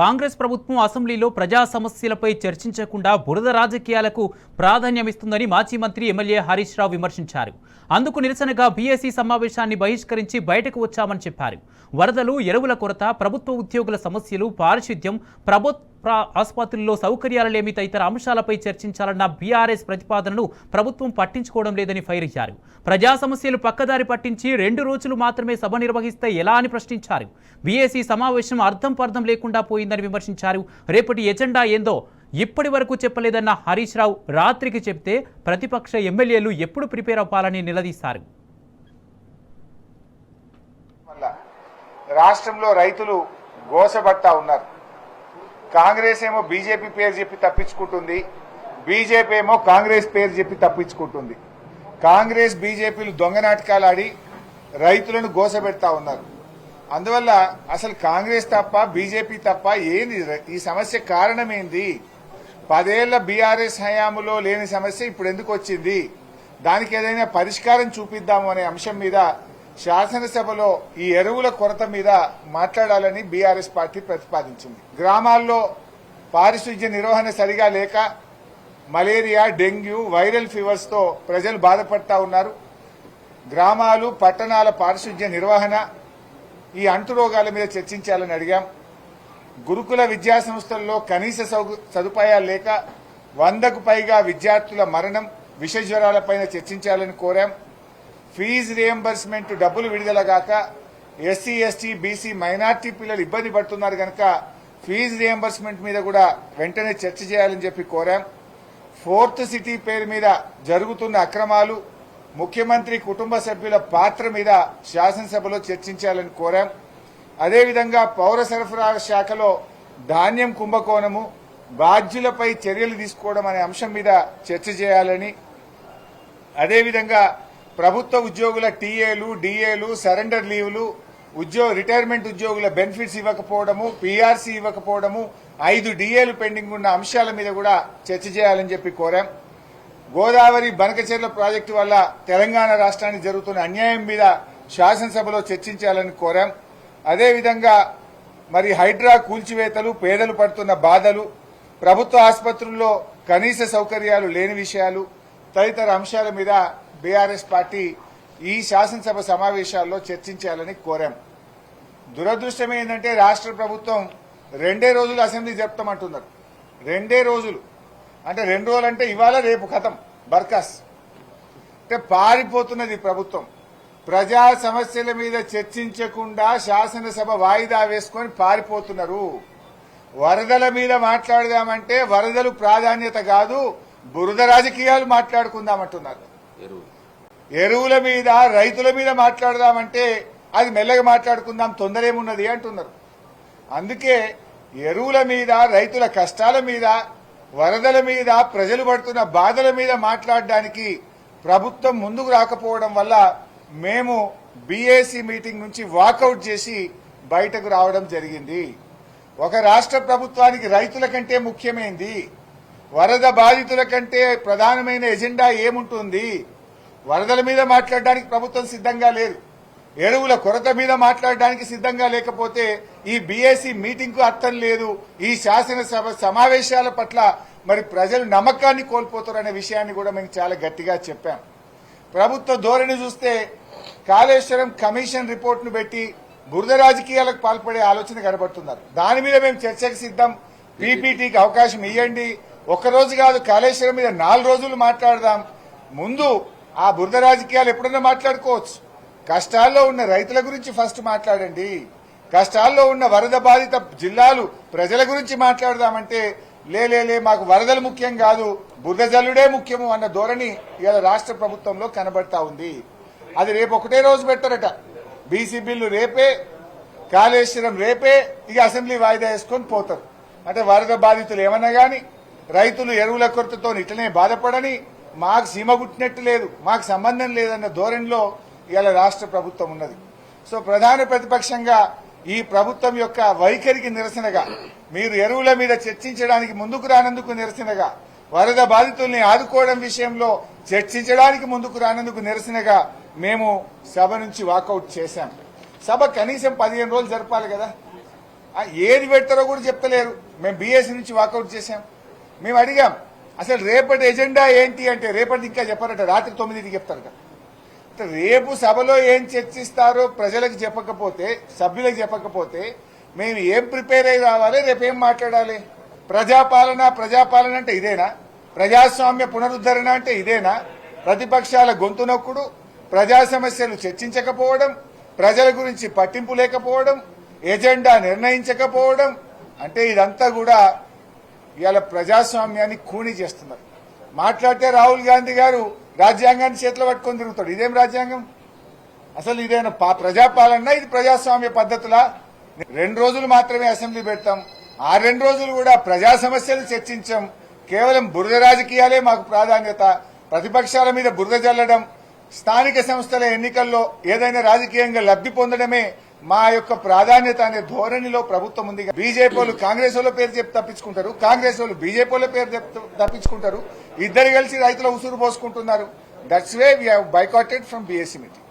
కాంగ్రెస్ ప్రభుత్వం అసెంబ్లీలో ప్రజా సమస్యలపై చర్చించకుండా బురద రాజకీయాలకు ప్రాధాన్యమిస్తుందని మాజీ మంత్రి ఎమ్మెల్యే హరీష్ రావు విమర్శించారు. అందుకు నిరసనగా బీఏసీ సమావేశాన్ని బహిష్కరించి బయటకు వచ్చామని చెప్పారు. వరదలు, ఎరువుల కొరత, ప్రభుత్వ ఉద్యోగుల సమస్యలు, పారిశుద్ధ్యం, ప్రభుత్వ ఆసుపత్రుల్లో సౌకర్యాలు లేమి తదితర అంశాలపై చర్చించాలన్న బీఆర్ఎస్ ప్రతిపాదనను ప్రభుత్వం పట్టించుకోవడం లేదని ఫైర్ అయ్యారు. ప్రజా సమస్యలు పక్కదారి పట్టించి 2 రోజులు మాత్రమే సభ నిర్వహిస్తే ఎలా అని ప్రశ్నించారు. బీఏసీ సమావేశం అర్థం పర్థం లేకుండా పోయిందని విమర్శించారు. రేపటి ఎజెండా ఏందో ఇప్పటి వరకు చెప్పలేదన్న హరీష్ రావు రాత్రికి చెప్తే ప్రతిపక్ష ఎమ్మెల్యేలు ఎప్పుడు ప్రిపేర్ అవ్వాలని నిలదీశారు. రాష్ట్రంలో రైతులు గోసబడతా ఉన్నారు. కాంగ్రెస్ ఏమో బీజేపీ పేరు చెప్పి తప్పించుకుంటుంది, బీజేపీ ఏమో కాంగ్రెస్ పేరు చెప్పి తప్పించుకుంటుంది. కాంగ్రెస్ బీజేపీలు దొంగ నాటకాలు ఆడి రైతులను గోసబెడతా ఉన్నారు. అందువల్ల అసలు కాంగ్రెస్ తప్ప బీజేపీ తప్ప ఏంది ఈ సమస్య కారణం ఏంది? 10 ఏళ్ల బీఆర్ఎస్ హయాంలో లేని సమస్య ఇప్పుడు ఎందుకు వచ్చింది? దానికి ఏదైనా పరిష్కారం చూపిద్దాము అనే అంశం మీద శాసనసభలో ఈ ఎరువుల కొరత మీద మాట్లాడాలని బీఆర్ఎస్ పార్టీ ప్రతిపాదించింది. గ్రామాల్లో పారిశుధ్య నిర్వహణ సరిగా లేక మలేరియా, డెంగ్యూ, వైరల్ ఫీవర్స్ తో ప్రజలు బాధపడతా ఉన్నారు. గ్రామాలు, పట్టణాల పారిశుధ్య నిర్వహణ, ఈ అంటు రోగాల మీద చర్చించాలని అడిగాం. గురుకుల విద్యా సంస్థల్లో కనీస సదుపాయాలు లేక 100కు పైగా విద్యార్థుల మరణం, విష జ్వరాలపైన చర్చించాలని కోరాం. ఫీజు రియంబర్స్మెంట్ డబ్బులు విడుదల గాక ఎస్సీ, ఎస్టీ, బీసీ, మైనార్టీ పిల్లలు ఇబ్బంది పడుతున్నారు కనుక ఫీజు రియంబర్స్మెంట్ మీద కూడా వెంటనే చర్చ చేయాలని చెప్పి కోరాం. 4th సిటీ పేరు మీద జరుగుతున్న అక్రమాలు, ముఖ్యమంత్రి కుటుంబ సభ్యుల పాత్ర మీద శాసనసభలో చర్చించాలని కోరాం. అదేవిధంగా పౌర సరఫరాల శాఖలో ధాన్యం కుంభకోణము, బాధ్యులపై చర్యలు తీసుకోవడం అనే అంశం మీద చర్చ చేయాలని, అదేవిధంగా ప్రభుత్వ ఉద్యోగుల టీఏలు, డిఏలు, సరెండర్ లీవ్లు, రిటైర్మెంట్ ఉద్యోగుల బెనిఫిట్స్ ఇవ్వకపోవడము, పీఆర్సీ ఇవ్వకపోవడము, 5 డిఏలు పెండింగ్ ఉన్న అంశాల మీద కూడా చర్చ చేయాలని చెప్పి కోరాం. గోదావరి బనకచెర్ల ప్రాజెక్టు వల్ల తెలంగాణ రాష్ట్రానికి జరుగుతున్న అన్యాయం మీద శాసనసభలో చర్చించాలని కోరాం. అదేవిధంగా మరి హైడ్రా కూల్చివేతలు, పేదలు పడుతున్న బాధలు, ప్రభుత్వ ఆసుపత్రుల్లో కనీస సౌకర్యాలు లేని విషయాలు తదితర అంశాల మీద బీఆర్ఎస్ పార్టీ ఈ శాసనసభ సమావేశాల్లో చర్చించాలని కోరాం. దురదృష్టం ఏంటంటే రాష్ట్ర ప్రభుత్వం 2 రోజులు అసెంబ్లీ జరుపుతామంటున్నారు. 2 రోజులు అంటే 2 రోజులు అంటే ఇవాళ రేపు ఖతం బర్కాస్. అంటే పారిపోతున్నది ప్రభుత్వం. ప్రజా సమస్యల మీద చర్చించకుండా శాసనసభ వాయిదా వేసుకొని పారిపోతున్నారు. వరదల మీద మాట్లాడదామంటే వరదలు ప్రాధాన్యత కాదు, బురద రాజకీయాలు మాట్లాడుకుందామంటున్నారు. ఎరువుల మీద, రైతుల మీద మాట్లాడదామంటే అది మెల్లగా మాట్లాడుకుందాం, తొందరేమున్నది అంటున్నారు. అందుకే ఎరువుల మీద, రైతుల కష్టాల మీద, వరదల మీద, ప్రజలు పడుతున్న బాధల మీద మాట్లాడడానికి ప్రభుత్వం ముందుకు రాకపోవడం వల్ల మేము బీఏసీ మీటింగ్ నుంచి వాకౌట్ చేసి బయటకు రావడం జరిగింది. ఒక రాష్ట్ర ప్రభుత్వానికి రైతుల కంటే ముఖ్యమైంది, వరద బాధితుల కంటే ప్రధానమైన ఎజెండా ఏముంటుంది? వరదల మీద మాట్లాడడానికి ప్రభుత్వం సిద్ధంగా లేదు, ఎరువుల కొరత మీద మాట్లాడడానికి సిద్ధంగా లేకపోతే ఈ బీఏసీ మీటింగ్ కు అర్థం లేదు. ఈ శాసనసభ సమావేశాల పట్ల మరి ప్రజలు నమ్మకాన్ని కోల్పోతారనే విషయాన్ని కూడా మేము చాలా గట్టిగా చెప్పాం. ప్రభుత్వ ధోరణి చూస్తే కాళేశ్వరం కమిషన్ రిపోర్ట్ ను పెట్టి బురద రాజకీయాలకు పాల్పడే ఆలోచన కనబడుతున్నారు. దాని మీద మేము చర్చకు సిద్ధం. పీపీటీకి అవకాశం ఇవ్వండి. ఒక్కరోజు కాదు, కాళేశ్వరం మీద 4 రోజులు మాట్లాడదాం. ముందు ఆ బురద రాజకీయాలు ఎప్పుడన్నా మాట్లాడుకోవచ్చు. కష్టాల్లో ఉన్న రైతుల గురించి ఫస్ట్ మాట్లాడండి. కష్టాల్లో ఉన్న వరద బాధిత జిల్లాలు, ప్రజల గురించి మాట్లాడదామంటే లే మాకు వరదలు ముఖ్యం కాదు, బురద జల్లుడే ముఖ్యము అన్న ధోరణి ఇవాళ రాష్ట్ర ప్రభుత్వంలో కనబడతా ఉంది. అది రేపు ఒకటే రోజు పెట్టారట. బీసీ బిల్లు రేపే, కాళేశ్వరం రేపే, ఇక అసెంబ్లీ వాయిదా వేసుకొని పోతారు. అంటే వరద బాధితులు ఏమన్నా గాని, రైతులు ఎరువుల కొరతతో ఇట్లనే బాధపడని, మాకు సీమ గుట్టినట్టు లేదు, మాకు సంబంధం లేదన్న ధోరణిలో ఇవాళ రాష్ట్ర ప్రభుత్వం ఉన్నది. సో ప్రధాన ప్రతిపక్షంగా ఈ ప్రభుత్వం యొక్క వైఖరికి నిరసనగా, మీరు ఎరువుల మీద చర్చించడానికి ముందుకు రానందుకు నిరసనగా, వరద బాధితుల్ని ఆదుకోవడం విషయంలో చర్చించడానికి ముందుకు రానందుకు నిరసనగా మేము సభ నుంచి వాకౌట్ చేశాం. సభ కనీసం 15 రోజులు జరపాలి కదా. ఏది పెడతారో కూడా చెప్తలేరు. మేము బీఎస్సీ నుంచి వాకౌట్ చేశాం. మేము అడిగాం అసలు రేపటి ఎజెండా ఏంటి అంటే రేపటి ఇంకా చెప్పారట, రాత్రి 9కి చెప్తారట. రేపు సభలో ఏం చర్చిస్తారో ప్రజలకు చెప్పకపోతే, సభ్యులకు చెప్పకపోతే మేము ఏం ప్రిపేర్ అయి రావాలి, రేపేం మాట్లాడాలి? ప్రజాపాలన అంటే ఇదేనా? ప్రజాస్వామ్య పునరుద్ధరణ అంటే ఇదేనా? ప్రతిపక్షాల గొంతు నొక్కుడు, ప్రజా సమస్యలు చర్చించకపోవడం, ప్రజల గురించి పట్టింపు లేకపోవడం, ఎజెండా నిర్ణయించకపోవడం అంటే ఇదంతా కూడా ఇవాళ ప్రజాస్వామ్యాన్ని ఖూనీ చేస్తున్నారు. మాట్లాడితే రాహుల్ గాంధీ గారు రాజ్యాంగాన్ని చేతిలో పట్టుకొని తిరుగుతాడు. ఇదేం రాజ్యాంగం? అసలు ఇదేనా ప్రజాపాలన? ఇది ప్రజాస్వామ్య పద్ధతులా? 2 రోజులు మాత్రమే అసెంబ్లీ పెడతాం. ఆ 2 రోజులు కూడా ప్రజా సమస్యలు చర్చించాం. కేవలం బురద రాజకీయాలే మాకు ప్రాధాన్యత. ప్రతిపక్షాల మీద బురద జల్లడం, స్థానిక సంస్థల ఎన్నికల్లో ఏదైనా రాజకీయంగా లబ్ధి పొందడమే మా యొక్క ప్రాధాన్యత అనే ధోరణిలో ప్రభుత్వం ఉంది. బీజేపీ వాళ్ళు కాంగ్రెస్ వాళ్ళ పేరు చెప్పి తప్పించుకుంటారు, కాంగ్రెస్ వాళ్ళు బీజేపీ వాళ్ళ పేరు చెప్పి తప్పించుకుంటారు. ఇద్దరు కలిసి రైతుల ఉసురు పోసుకుంటున్నారు. That's way we have boycotted from BSC meeting.